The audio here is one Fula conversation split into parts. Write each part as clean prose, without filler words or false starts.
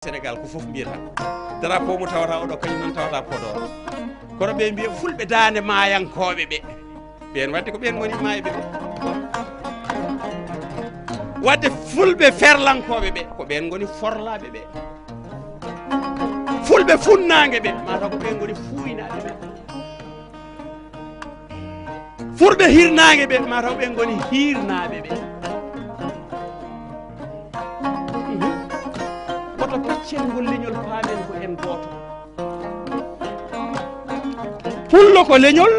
Senegaal ko fof mbiyata drapeau mo tawata oɗo kañum non tawata Podor kono ɓe mbiya fulɓe dande mayankoɓe ɓe ɓen wadde ko ɓen goni mayɓe ɓe wadde fulɓe ferlankoɓe ɓe ko ɓen goni forlaɓe ɓe fulɓe funnague ɓe mataw ko ɓen goni fuynaɓe ɓe fulɓe hirnague ɓe mataw ɓen goni hirnaɓe ɓe woto peccel ngol leñol paamen ko en goto pullo ko leñol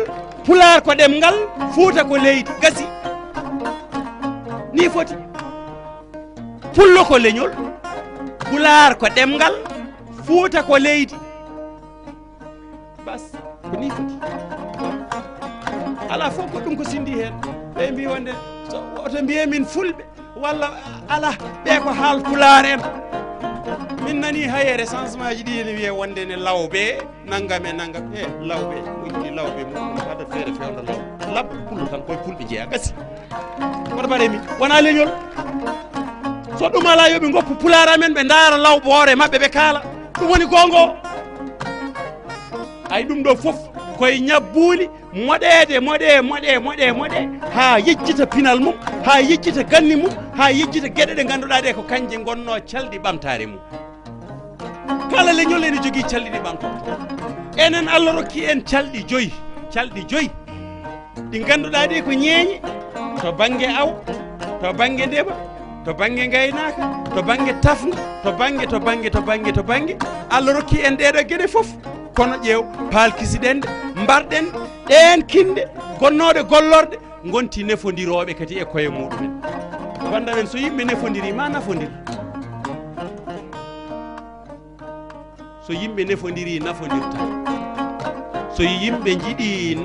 pular ko ɗemgal fuuta ko leydi gasi ni foti pullo ko leñol pular ko ɗemgal fuuta ko leydi bas ko ni foti ala fof goɗɗum ko sindi hen ɓe mbi wonde oto mbiye min fulɓe walla ala ɓe ko haal pular en min nani hayere changement ji ɗi ne wiye wonde ne lawɓe naggam e naggam lawɓe moƴƴi lawɓe mum waɗa feere fewdo law labɓe pullo tan koye fulɓe jeeya gasi koto mbaɗemi wona leñol so ɗum ala yooɓe goppu pular amen ɓe daara lawɓoore mabɓe ɓe kaala ɗum woni gongo ay ɗum ɗo foof koye ñabbuli moɗe ha yejjita pinal mum ha yejjita ganni mum ha yejjita gueɗe ɗe ganduɗa ɗe ko kanje gonno calɗi ɓamtare mum kala leñol ene jogui calɗi ɗi ɓamtoto enen Allah rokki en calɗi joyyi ɗi ganduɗa ɗi ko ñeeñe to banggue aw to banggue ndeema to banggue gaynaka to banggue tafga to banggue Allah rokki en ɗeɗo gueɗe foof kono ƴeew palkisiɗen mbarɗen ɗen kinɗe gonnoɗe gollorɗe gonti nefodiroɓe kadi e koye muɗumen wanda men so yimɓe nefodiri ma nafodir so yimɓe nefodiri nafodirta so yimɓe jiiɗi